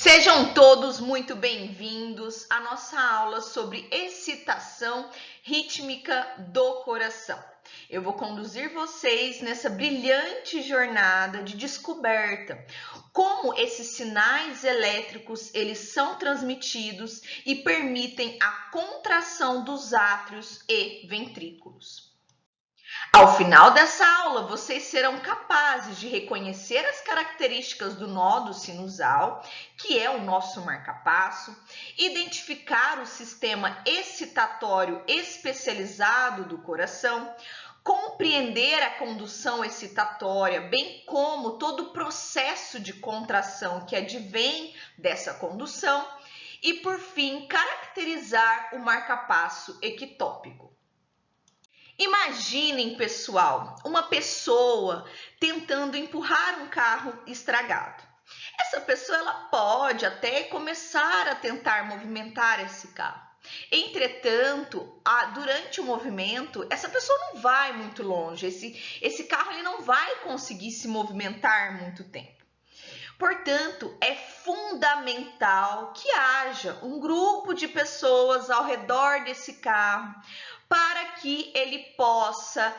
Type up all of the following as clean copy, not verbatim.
Sejam todos muito bem-vindos à nossa aula sobre excitação rítmica do coração. Eu vou conduzir vocês nessa brilhante jornada de descoberta, como esses sinais elétricos eles são transmitidos e permitem a contração dos átrios e ventrículos. Ao final dessa aula, vocês serão capazes de reconhecer as características do nó sinusal, que é o nosso marca-passo, identificar o sistema excitatório especializado do coração, compreender a condução excitatória, bem como todo o processo de contração que advém dessa condução e, por fim, caracterizar o marca-passo ectópico. Imaginem, pessoal, uma pessoa tentando empurrar um carro estragado. Essa pessoa ela pode até começar a tentar movimentar esse carro. Entretanto, durante o movimento, essa pessoa não vai muito longe. Esse carro ele não vai conseguir se movimentar muito tempo. Portanto, é fundamental que haja um grupo de pessoas ao redor desse carro para que ele possa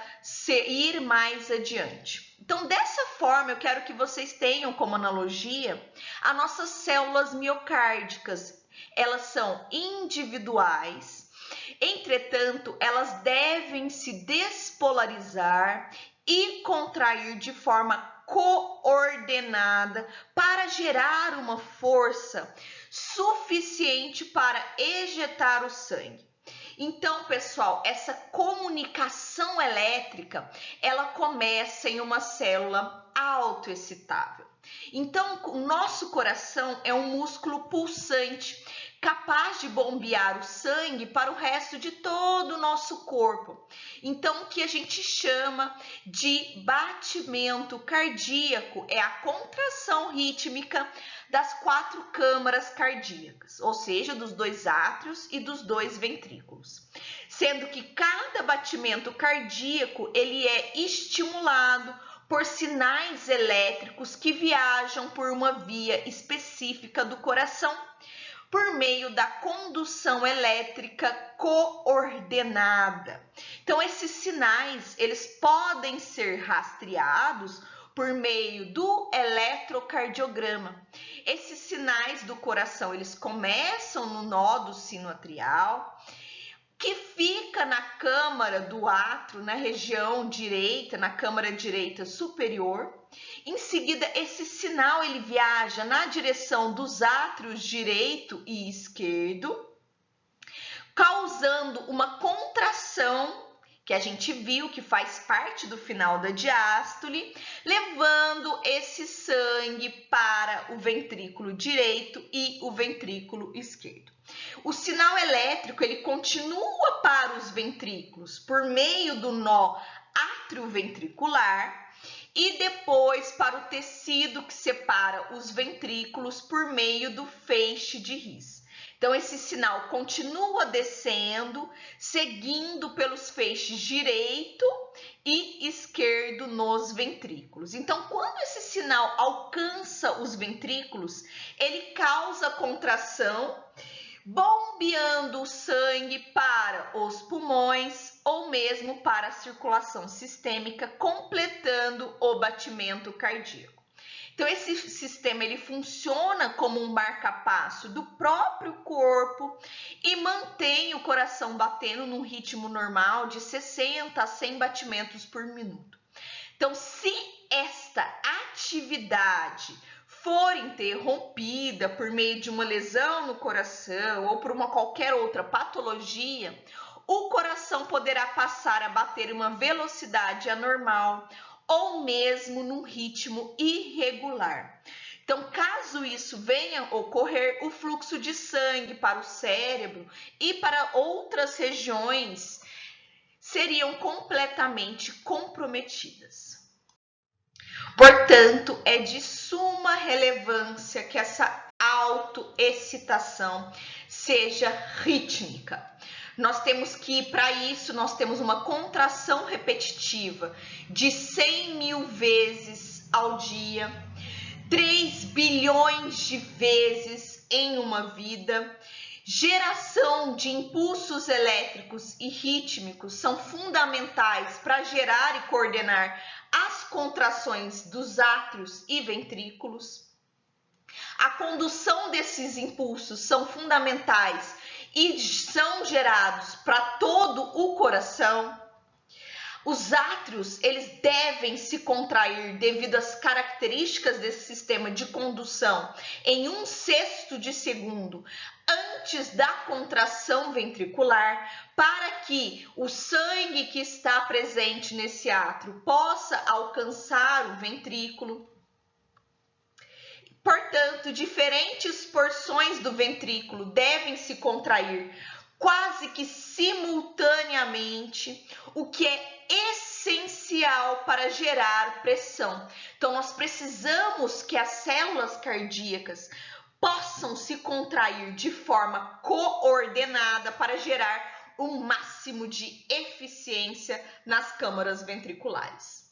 ir mais adiante. Então, dessa forma, eu quero que vocês tenham como analogia as nossas células miocárdicas. Elas são individuais, entretanto, elas devem se despolarizar e contrair de forma coordenada para gerar uma força suficiente para ejetar o sangue. Então, pessoal, essa comunicação elétrica, ela começa em uma célula autoexcitável. Então, o nosso coração é um músculo pulsante, capaz de bombear o sangue para o resto de todo o nosso corpo. Então, o que a gente chama de batimento cardíaco é a contração rítmica das 4 câmaras cardíacas, ou seja, dos 2 átrios e dos 2 ventrículos. Sendo que cada batimento cardíaco ele é estimulado por sinais elétricos que viajam por uma via específica do coração, por meio da condução elétrica coordenada. Então, esses sinais, eles podem ser rastreados por meio do eletrocardiograma. Esses sinais do coração, eles começam no nó do sino atrial, que fica na câmara do átrio, na região direita, na câmara direita superior. Em seguida, esse sinal ele viaja na direção dos átrios direito e esquerdo, causando uma contração, que a gente viu que faz parte do final da diástole, levando esse sangue para o ventrículo direito e o ventrículo esquerdo. O sinal elétrico ele continua para os ventrículos por meio do nó atrioventricular e depois para o tecido que separa os ventrículos por meio do feixe de His. Então, esse sinal continua descendo, seguindo pelos feixes direito e esquerdo nos ventrículos. Então, quando esse sinal alcança os ventrículos, ele causa contração, bombeando o sangue para os pulmões ou mesmo para a circulação sistêmica, completando o batimento cardíaco. Então, esse sistema ele funciona como um marca-passo do próprio corpo e mantém o coração batendo num ritmo normal de 60 a 100 batimentos por minuto. Então, se esta atividade for interrompida por meio de uma lesão no coração ou por uma qualquer outra patologia, o coração poderá passar a bater em uma velocidade anormal ou mesmo num ritmo irregular. Então, caso isso venha ocorrer, o fluxo de sangue para o cérebro e para outras regiões seriam completamente comprometidas. Portanto, é de suma relevância que essa autoexcitação seja rítmica. Nós temos que, para isso, nós temos uma contração repetitiva de 100.000 vezes ao dia, 3 bilhões de vezes em uma vida. Geração de impulsos elétricos e rítmicos são fundamentais para gerar e coordenar as contrações dos átrios e ventrículos. A condução desses impulsos são fundamentais e são gerados para todo o coração. Os átrios, eles devem se contrair devido às características desse sistema de condução em 1/6 de segundo antes da contração ventricular, para que o sangue que está presente nesse átrio possa alcançar o ventrículo. Portanto, diferentes porções do ventrículo devem se contrair quase que simultaneamente, o que é essencial para gerar pressão. Então, nós precisamos que as células cardíacas possam se contrair de forma coordenada para gerar o máximo de eficiência nas câmaras ventriculares.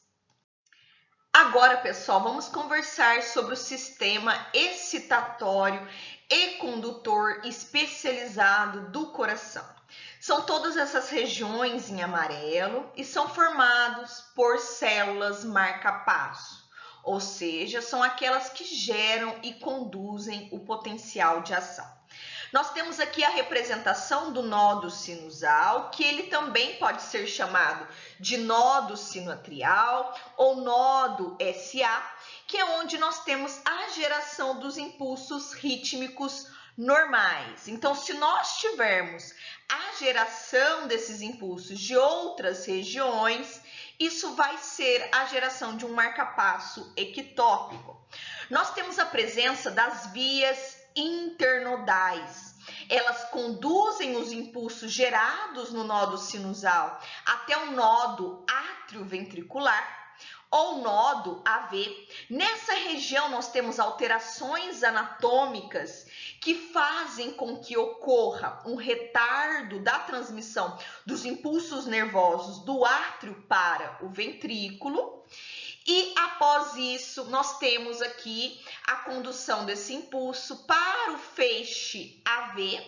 Agora, pessoal, vamos conversar sobre o sistema excitatório e condutor especializado do coração. São todas essas regiões em amarelo e são formados por células marca-passo, ou seja, são aquelas que geram e conduzem o potencial de ação. Nós temos aqui a representação do nodo sinusal, que ele também pode ser chamado de nodo sinoatrial ou nodo SA, que é onde nós temos a geração dos impulsos rítmicos normais. Então, se nós tivermos a geração desses impulsos de outras regiões, isso vai ser a geração de um marca-passo ectópico. Nós temos a presença das vias internodais. Elas conduzem os impulsos gerados no nodo sinusal até o nodo atrioventricular ou nodo AV. Nessa região nós temos alterações anatômicas que fazem com que ocorra um retardo da transmissão dos impulsos nervosos do átrio para o ventrículo. E após isso, nós temos aqui a condução desse impulso para o feixe AV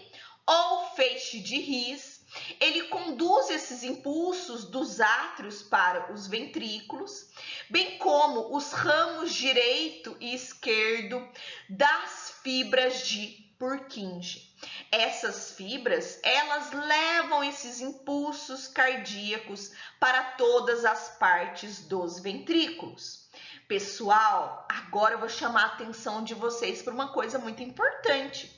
ou feixe de His. Ele conduz esses impulsos dos átrios para os ventrículos, bem como os ramos direito e esquerdo das fibras de Purkinje. Essas fibras, elas levam esses impulsos cardíacos para todas as partes dos ventrículos. Pessoal, agora eu vou chamar a atenção de vocês para uma coisa muito importante.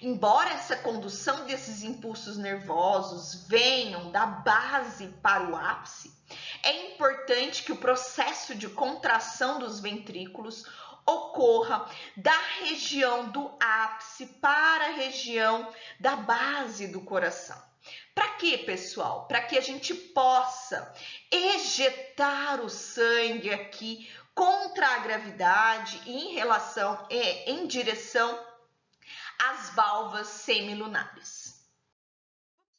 Embora essa condução desses impulsos nervosos venham da base para o ápice, é importante que o processo de contração dos ventrículos ocorra da região do ápice para a região da base do coração. Para quê, pessoal? Para que a gente possa ejetar o sangue aqui contra a gravidade em direção às valvas semilunares.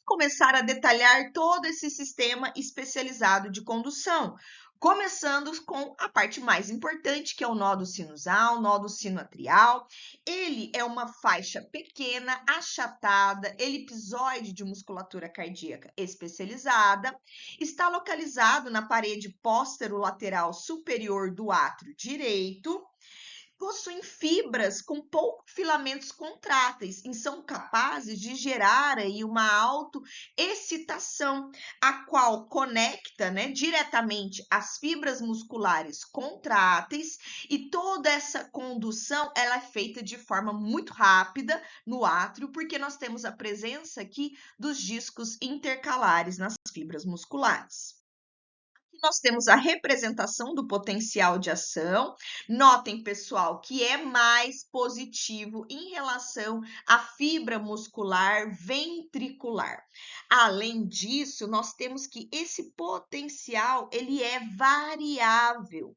Começar a detalhar todo esse sistema especializado de condução, começando com a parte mais importante, que é o nodo sinusal, nodo sinoatrial. Ele é uma faixa pequena, achatada, elipsoide de musculatura cardíaca especializada, está localizado na parede póstero-lateral superior do átrio direito, possuem fibras com poucos filamentos contráteis e são capazes de gerar aí uma autoexcitação, a qual conecta, diretamente as fibras musculares contráteis, e toda essa condução ela é feita de forma muito rápida no átrio, porque nós temos a presença aqui dos discos intercalares nas fibras musculares. Nós temos a representação do potencial de ação. Notem, pessoal, que é mais positivo em relação à fibra muscular ventricular. Além disso, nós temos que esse potencial ele é variável.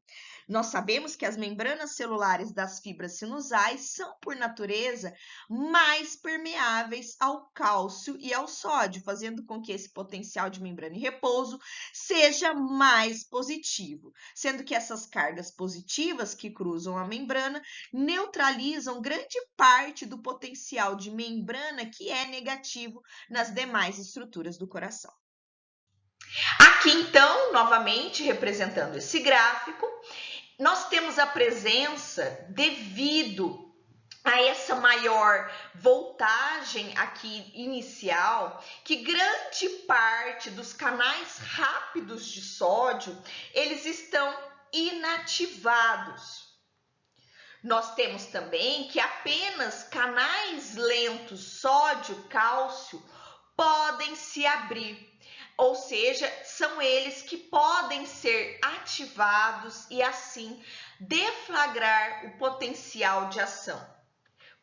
Nós sabemos que as membranas celulares das fibras sinusais são, por natureza, mais permeáveis ao cálcio e ao sódio, fazendo com que esse potencial de membrana em repouso seja mais positivo, sendo que essas cargas positivas que cruzam a membrana neutralizam grande parte do potencial de membrana que é negativo nas demais estruturas do coração. Aqui, então, novamente representando esse gráfico, nós temos a presença, devido a essa maior voltagem aqui inicial, que grande parte dos canais rápidos de sódio, eles estão inativados. Nós temos também que apenas canais lentos sódio-cálcio podem se abrir. Ou seja, são eles que podem ser ativados e assim deflagrar o potencial de ação.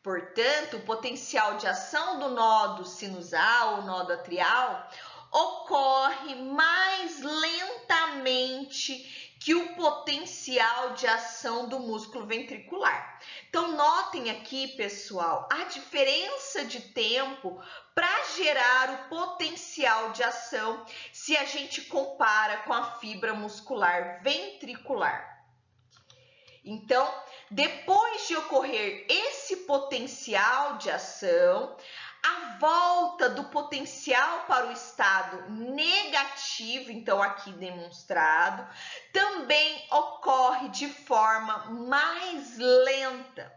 Portanto, o potencial de ação do nodo sinusal ou nodo atrial ocorre mais lentamente que o potencial de ação do músculo ventricular. Então, notem aqui, pessoal, a diferença de tempo para gerar o potencial de ação se a gente compara com a fibra muscular ventricular. Então, depois de ocorrer esse potencial de ação, a volta do potencial para o estado negativo, então aqui demonstrado, também ocorre de forma mais lenta,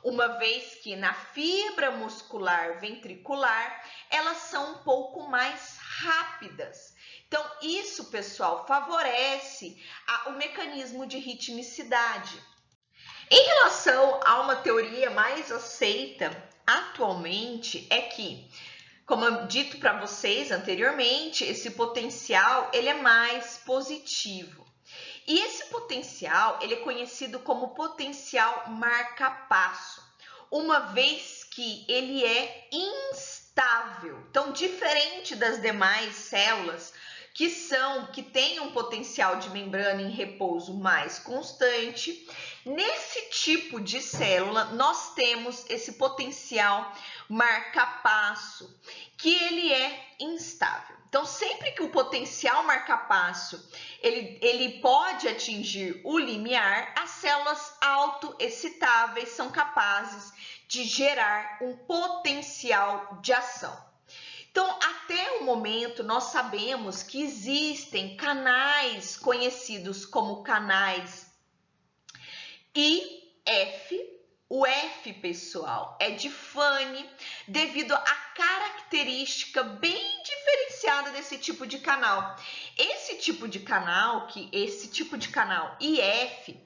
uma vez que na fibra muscular ventricular, elas são um pouco mais rápidas. Então, isso, pessoal, favorece o mecanismo de ritmicidade. Em relação a uma teoria mais aceita atualmente é que, como eu dito para vocês anteriormente, esse potencial ele é mais positivo. E esse potencial ele é conhecido como potencial marca-passo, uma vez que ele é instável. Então, diferente das demais células que têm um potencial de membrana em repouso mais constante, nesse tipo de célula nós temos esse potencial marca-passo, que ele é instável. Então, sempre que o potencial marca-passo ele pode atingir o limiar, as células autoexcitáveis são capazes de gerar um potencial de ação. Então, até o momento, nós sabemos que existem canais conhecidos como canais I, F. O F, pessoal, é de Fanny, devido à característica bem diferenciada desse tipo de canal. Esse tipo de canal IF,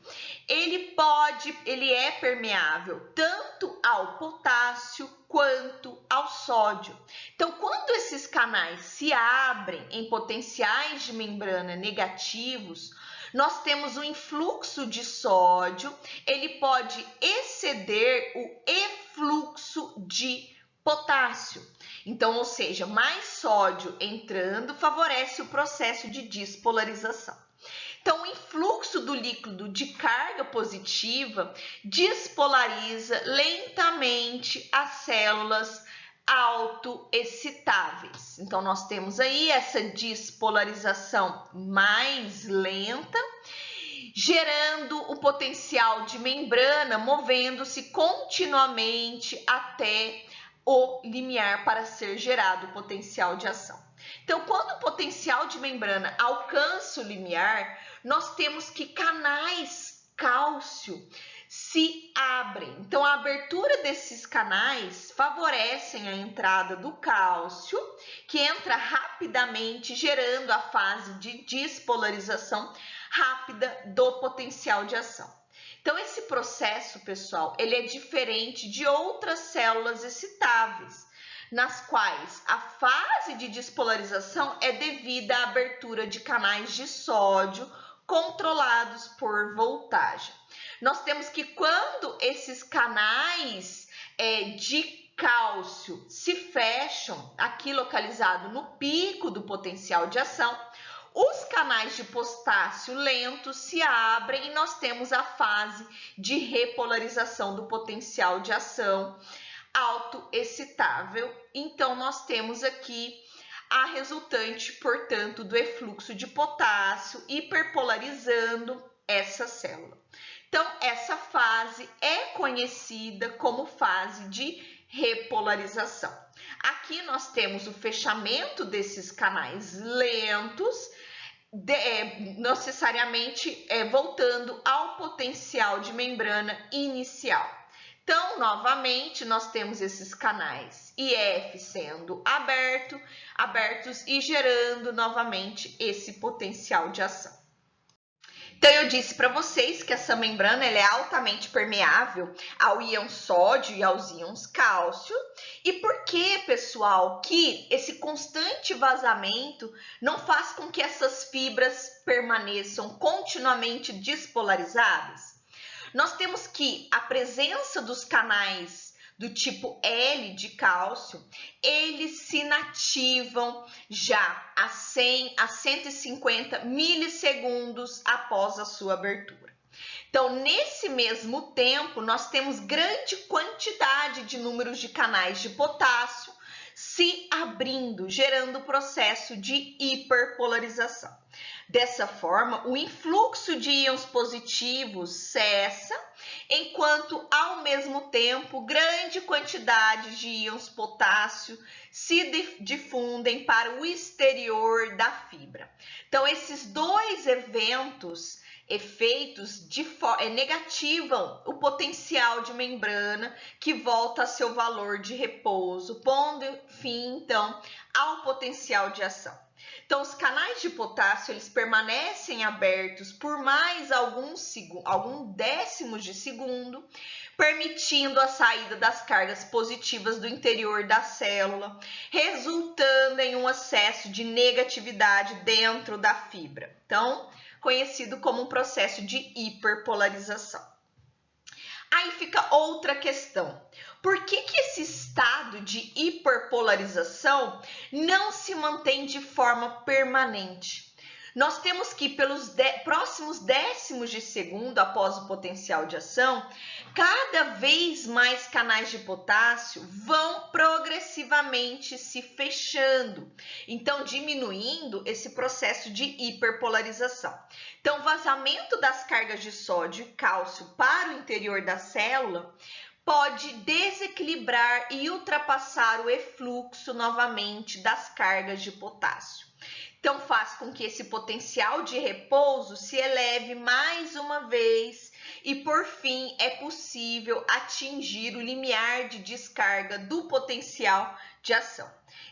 ele é permeável tanto ao potássio quanto ao sódio. Então, quando esses canais se abrem em potenciais de membrana negativos, nós temos um influxo de sódio, ele pode exceder o efluxo de potássio. Então, ou seja, mais sódio entrando favorece o processo de despolarização. Então, o influxo do líquido de carga positiva despolariza lentamente as células autoexcitáveis. Então, nós temos aí essa despolarização mais lenta, gerando o potencial de membrana movendo-se continuamente até o limiar para ser gerado o potencial de ação. Então, quando o potencial de membrana alcança o limiar, nós temos que canais cálcio se abrem. Então, a abertura desses canais favorecem a entrada do cálcio, que entra rapidamente, gerando a fase de despolarização rápida do potencial de ação. Então, esse processo, pessoal, ele é diferente de outras células excitáveis, nas quais a fase de despolarização é devida à abertura de canais de sódio controlados por voltagem. Nós temos que quando esses canais de cálcio se fecham, aqui localizado no pico do potencial de ação, Os canais de potássio lentos se abrem e nós temos a fase de repolarização do potencial de ação autoexcitável. Então, nós temos aqui a resultante, portanto, do efluxo de potássio hiperpolarizando essa célula. Então, essa fase é conhecida como fase de repolarização. Aqui nós temos o fechamento desses canais lentos, necessariamente voltando ao potencial de membrana inicial. Então, novamente, nós temos esses canais IF sendo abertos e gerando novamente esse potencial de ação. Então, eu disse para vocês que essa membrana ela é altamente permeável ao íon sódio e aos íons cálcio. E por que, pessoal, que esse constante vazamento não faz com que essas fibras permaneçam continuamente despolarizadas? Nós temos que a presença dos canais do tipo L de cálcio, eles se inativam já a 100 a 150 milissegundos após a sua abertura. Então, nesse mesmo tempo, nós temos grande quantidade de números de canais de potássio se abrindo, gerando o processo de hiperpolarização. Dessa forma, o influxo de íons positivos cessa, enquanto, ao mesmo tempo, grande quantidade de íons potássio se difundem para o exterior da fibra. Então, esses dois efeitos negativam o potencial de membrana, que volta a seu valor de repouso, pondo fim, então, ao potencial de ação. Então, os canais de potássio, eles permanecem abertos por mais algum décimos de segundo, permitindo a saída das cargas positivas do interior da célula, resultando em um acesso de negatividade dentro da fibra. Então, conhecido como um processo de hiperpolarização. Aí fica outra questão. Por que esse estado de hiperpolarização não se mantém de forma permanente? Nós temos que, pelos próximos décimos de segundo após o potencial de ação, cada vez mais canais de potássio vão progressivamente se fechando, então diminuindo esse processo de hiperpolarização. Então, o vazamento das cargas de sódio e cálcio para o interior da célula pode desequilibrar e ultrapassar o efluxo novamente das cargas de potássio. Então, faz com que esse potencial de repouso se eleve mais uma vez e, por fim, é possível atingir o limiar de descarga do potencial de ação.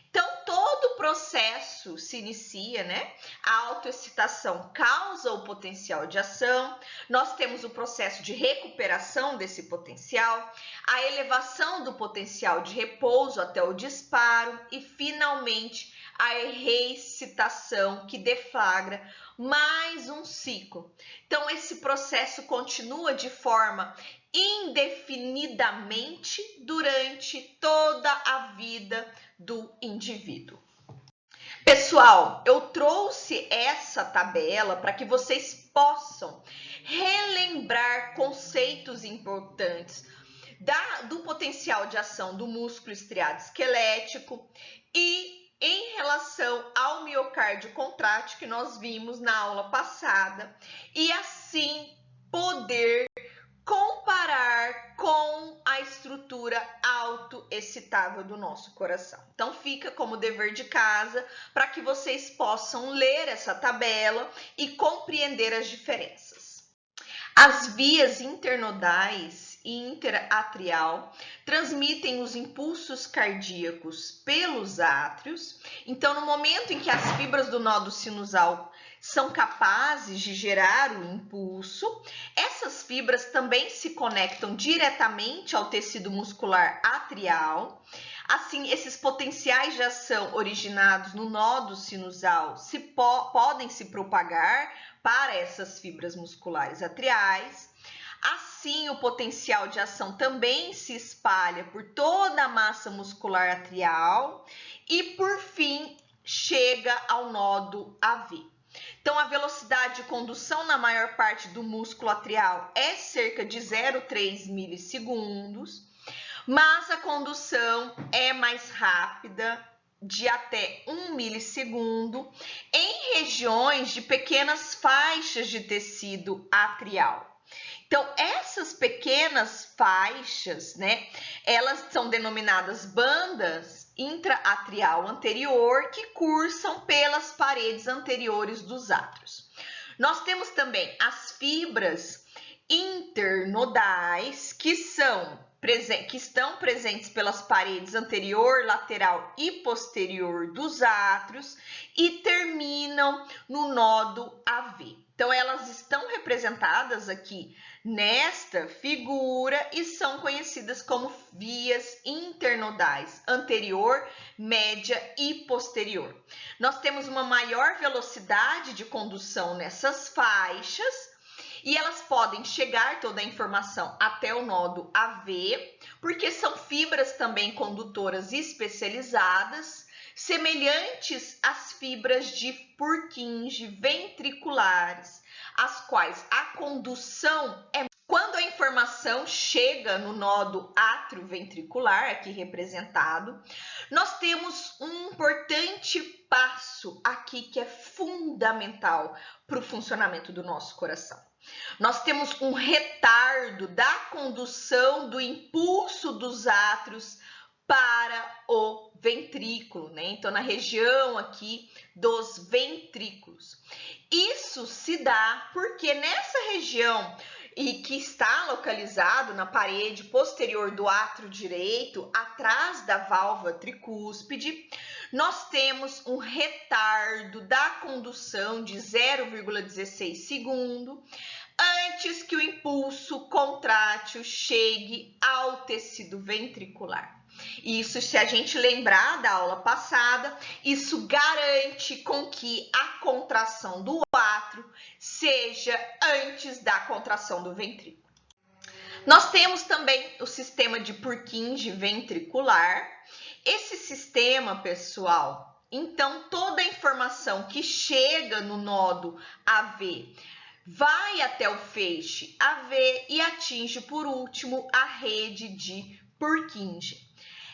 Então, todo o processo se inicia, né? A autoexcitação causa o potencial de ação, nós temos o processo de recuperação desse potencial, a elevação do potencial de repouso até o disparo e, finalmente, a reexcitação que deflagra mais um ciclo. Então, esse processo continua de forma indefinidamente durante toda a vida do indivíduo. Pessoal, eu trouxe essa tabela para que vocês possam relembrar conceitos importantes do potencial de ação do músculo estriado esquelético e em relação ao miocárdio contrátil que nós vimos na aula passada, e assim poder comparar com a estrutura autoexcitável do nosso coração. Então, fica como dever de casa para que vocês possam ler essa tabela e compreender as diferenças. As vias internodais e interatrial transmitem os impulsos cardíacos pelos átrios. Então, no momento em que as fibras do nodo sinusal são capazes de gerar o impulso, essas fibras também se conectam diretamente ao tecido muscular atrial. Assim, esses potenciais de ação originados no nodo sinusal podem se propagar para essas fibras musculares atriais. Assim, o potencial de ação também se espalha por toda a massa muscular atrial e, por fim, chega ao nodo AV. Então, a velocidade de condução na maior parte do músculo atrial é cerca de 0,3 milissegundos, mas a condução é mais rápida, de até 1 milissegundo, em regiões de pequenas faixas de tecido atrial. Então, essas pequenas faixas, né, elas são denominadas bandas intraatrial anterior, que cursam pelas paredes anteriores dos átrios. Nós temos também as fibras internodais, que estão presentes pelas paredes anterior, lateral e posterior dos átrios e terminam no nodo AV. Então, elas estão representadas aqui nesta figura e são conhecidas como vias internodais, anterior, média e posterior. Nós temos uma maior velocidade de condução nessas faixas, e elas podem chegar toda a informação até o nodo AV, porque são fibras também condutoras especializadas, semelhantes às fibras de Purkinje ventriculares, as quais a condução é quando a informação chega no nodo atrioventricular, aqui representado. Nós temos um importante passo aqui que é fundamental para o funcionamento do nosso coração. Nós temos um retardo da condução do impulso dos átrios para o ventrículo, né? Então, na região aqui dos ventrículos. Isso se dá porque nessa região e que está localizado na parede posterior do átrio direito, atrás da válvula tricúspide, nós temos um retardo da condução de 0,16 segundo antes que o impulso contrátil chegue ao tecido ventricular. Isso, se a gente lembrar da aula passada, isso garante com que a contração do átrio seja antes da contração do ventrículo. Nós temos também o sistema de Purkinje ventricular. Esse sistema, pessoal, então toda a informação que chega no nodo AV vai até o feixe AV e atinge, por último, a rede de Purkinje.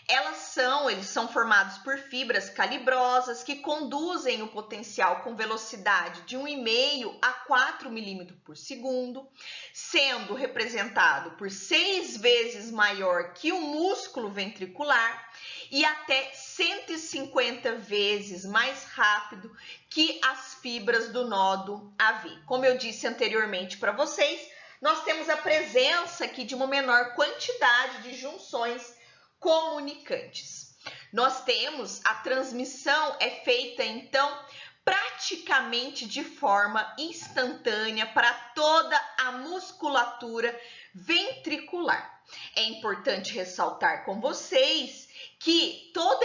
Eles são formados por fibras calibrosas que conduzem o potencial com velocidade de 1,5 a 4 milímetros por segundo, sendo representado por 6 vezes maior que o músculo ventricular e até 150 vezes mais rápido que as fibras do nodo AV. Como eu disse anteriormente para vocês, nós temos a presença aqui de uma menor quantidade de junções comunicantes. Nós temos a transmissão é feita então praticamente de forma instantânea para toda a musculatura ventricular. É importante ressaltar com vocês que todo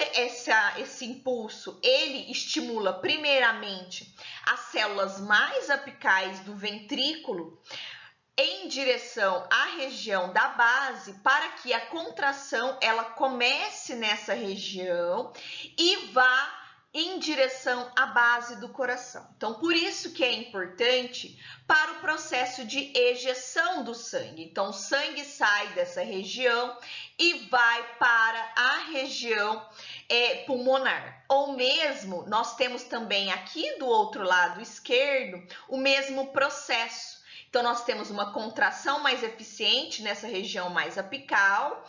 esse impulso, ele estimula primeiramente as células mais apicais do ventrículo em direção à região da base, para que a contração ela comece nessa região e vá em direção à base do coração. Então, por isso que é importante para o processo de ejeção do sangue. Então, o sangue sai dessa região e vai para a região pulmonar. Ou mesmo, nós temos também aqui do outro lado esquerdo o mesmo processo. Então, nós temos uma contração mais eficiente nessa região mais apical,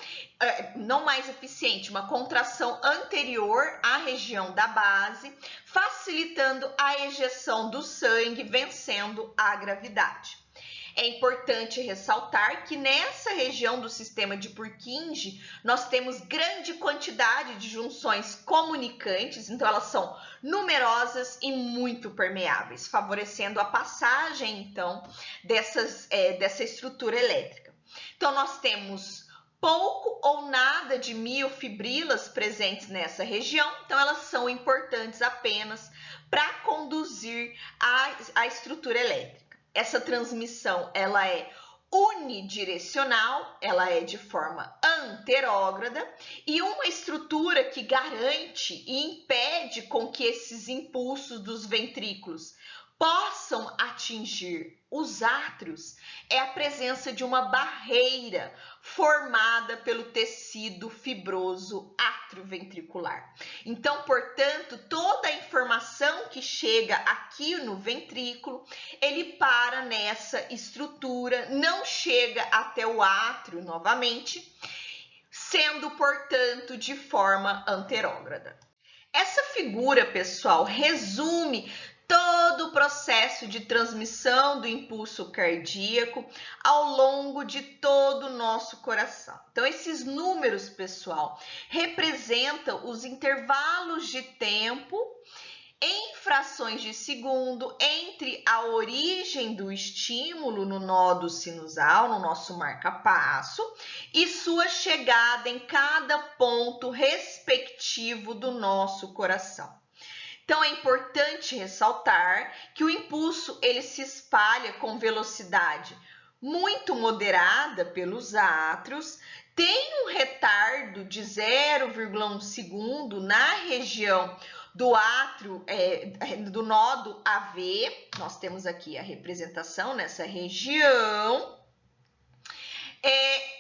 não mais eficiente, uma contração anterior à região da base, facilitando a ejeção do sangue, vencendo a gravidade. É importante ressaltar que nessa região do sistema de Purkinje, nós temos grande quantidade de junções comunicantes, então elas são numerosas e muito permeáveis, favorecendo a passagem, então, dessa estrutura elétrica. Então, nós temos pouco ou nada de miofibrilas presentes nessa região, então elas são importantes apenas para conduzir a estrutura elétrica. Essa transmissão, ela é unidirecional, ela é de forma anterógrada e uma estrutura que garante e impede com que esses impulsos dos ventrículos possam atingir os átrios é a presença de uma barreira formada pelo tecido fibroso atrioventricular. Então, portanto, toda a informação que chega aqui no ventrículo, ele para nessa estrutura, não chega até o átrio novamente, sendo, portanto, de forma anterógrada. Essa figura, pessoal, resume todo o processo de transmissão do impulso cardíaco ao longo de todo o nosso coração. Então, esses números, pessoal, representam os intervalos de tempo em frações de segundo entre a origem do estímulo no nódo sinusal, no nosso marca-passo, e sua chegada em cada ponto respectivo do nosso coração. Então, é importante ressaltar que o impulso ele se espalha com velocidade muito moderada pelos átrios, tem um retardo de 0,1 segundo na região do átrio, do nódo AV, nós temos aqui a representação nessa região,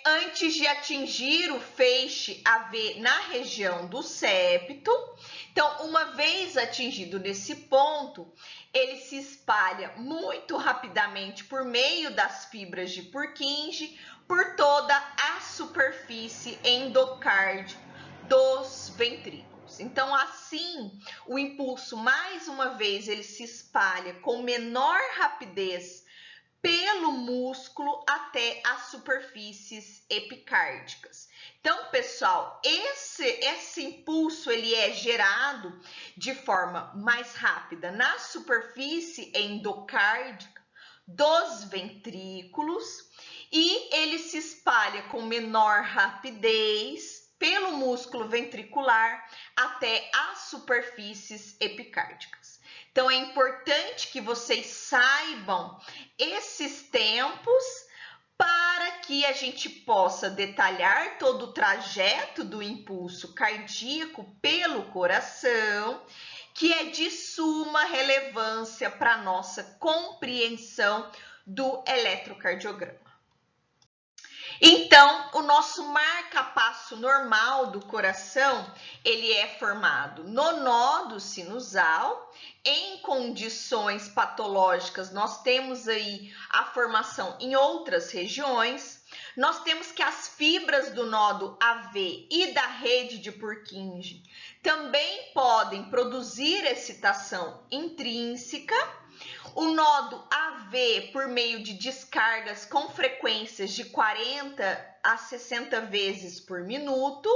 antes de atingir o feixe AV na região do septo. Então, uma vez atingido nesse ponto, ele se espalha muito rapidamente por meio das fibras de Purkinje por toda a superfície endocárdica dos ventrículos. Então, assim, o impulso, mais uma vez, ele se espalha com menor rapidez pelo músculo até as superfícies epicárdicas. Então, pessoal, esse impulso ele é gerado de forma mais rápida na superfície endocárdica dos ventrículos e ele se espalha com menor rapidez pelo músculo ventricular até as superfícies epicárdicas. Então, é importante que vocês saibam esses tempos para que a gente possa detalhar todo o trajeto do impulso cardíaco pelo coração, que é de suma relevância para a nossa compreensão do eletrocardiograma. Então, o nosso marca-passo normal do coração, ele é formado no nódo sinusal. Em condições patológicas, nós temos aí a formação em outras regiões. Nós temos que as fibras do nódo AV e da rede de Purkinje também podem produzir excitação intrínseca. O nódo AV, por meio de descargas com frequências de 40 a 60 vezes por minuto.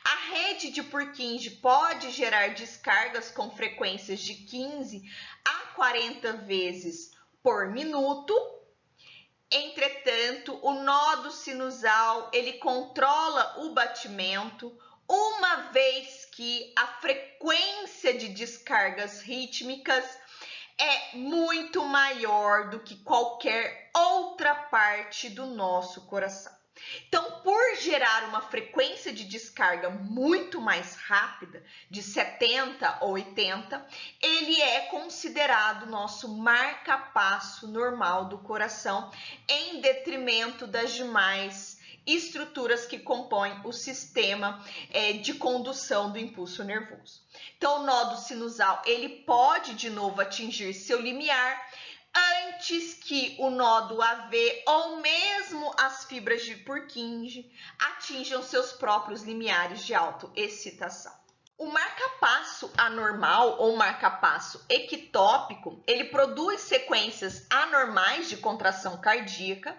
A rede de Purkinje pode gerar descargas com frequências de 15 a 40 vezes por minuto. Entretanto, o nódo sinusal, ele controla o batimento, uma vez que a frequência de descargas rítmicas é muito maior do que qualquer outra parte do nosso coração. Então, por gerar uma frequência de descarga muito mais rápida, de 70 ou 80, ele é considerado nosso marca-passo normal do coração, em detrimento das demais estruturas que compõem o sistema de condução do impulso nervoso. Então, o nódo sinusal, ele pode de novo atingir seu limiar antes que o nódo AV ou mesmo as fibras de Purkinje atinjam seus próprios limiares de autoexcitação. O marca-passo anormal ou marca-passo ectópico, ele produz sequências anormais de contração cardíaca.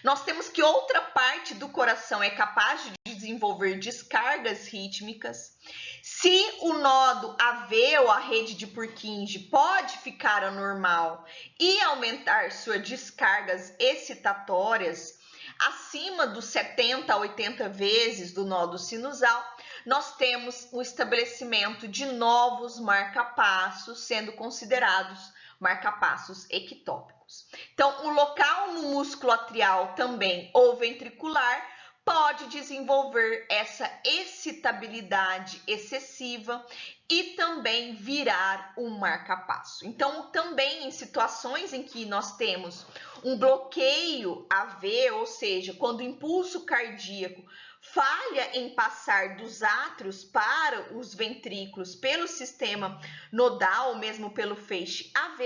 Nós temos que outra parte do coração é capaz de desenvolver descargas rítmicas. Se o nódo AV ou a rede de Purkinje pode ficar anormal e aumentar suas descargas excitatórias acima dos 70 a 80 vezes do nódo sinusal, nós temos o estabelecimento de novos marca-passos, sendo considerados marca-passos ectópicos. Então, o local no músculo atrial também ou ventricular pode desenvolver essa excitabilidade excessiva e também virar um marca-passo. Então, também em situações em que nós temos um bloqueio AV, ou seja, quando o impulso cardíaco falha em passar dos átrios para os ventrículos pelo sistema nodal, ou mesmo pelo feixe AV,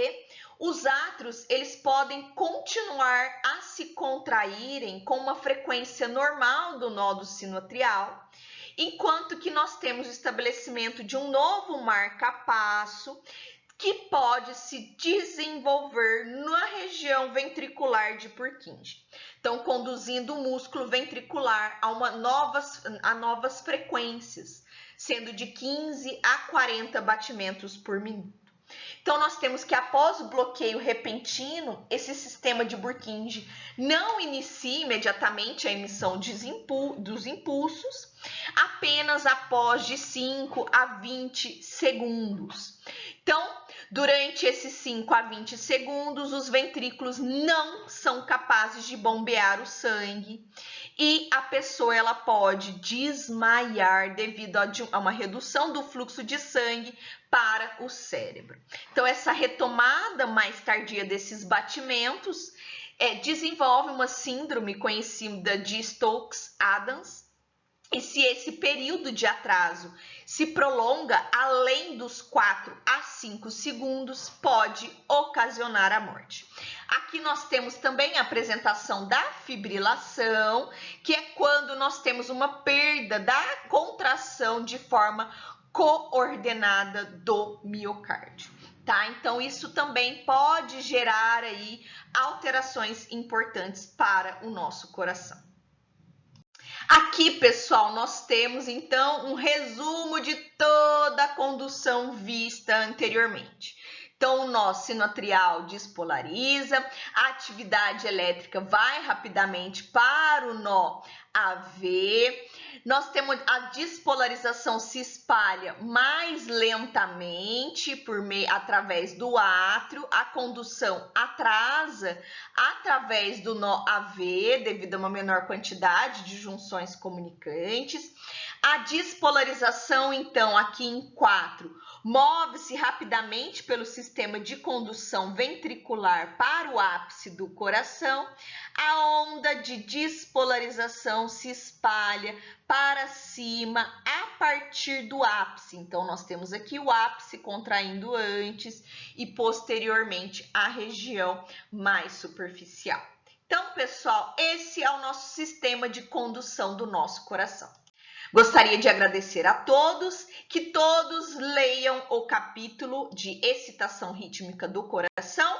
os átrios eles podem continuar a se contraírem com uma frequência normal do nódo sinoatrial, enquanto que nós temos o estabelecimento de um novo marca-passo que pode se desenvolver na região ventricular de Purkinje. Então, conduzindo o músculo ventricular a novas frequências, sendo de 15 a 40 batimentos por minuto. Então, nós temos que, após o bloqueio repentino, esse sistema de Purkinje não inicia imediatamente a emissão dos impulsos, apenas após de 5 a 20 segundos. Então, durante esses 5 a 20 segundos, os ventrículos não são capazes de bombear o sangue e a pessoa ela pode desmaiar devido a uma redução do fluxo de sangue para o cérebro. Então, essa retomada mais tardia desses batimentos desenvolve uma síndrome conhecida de Stokes-Adams. E se esse período de atraso se prolonga além dos 4 a 5 segundos, pode ocasionar a morte. Aqui nós temos também a apresentação da fibrilação, que é quando nós temos uma perda da contração de forma coordenada do miocárdio. Tá? Então, isso também pode gerar aí alterações importantes para o nosso coração. Aqui, pessoal, nós temos, então, um resumo de toda a condução vista anteriormente. Então, o nó sinoatrial despolariza, a atividade elétrica vai rapidamente para o nó AV. Nós temos a despolarização se espalha mais lentamente através do átrio, a condução atrasa através do nó AV, devido a uma menor quantidade de junções comunicantes. A despolarização, então, aqui em 4, move-se rapidamente pelo sistema de condução ventricular para o ápice do coração. A onda de despolarização se espalha para cima a partir do ápice. Então, nós temos aqui o ápice contraindo antes e posteriormente a região mais superficial. Então, pessoal, esse é o nosso sistema de condução do nosso coração. Gostaria de agradecer a todos, que todos leiam o capítulo de excitação rítmica do coração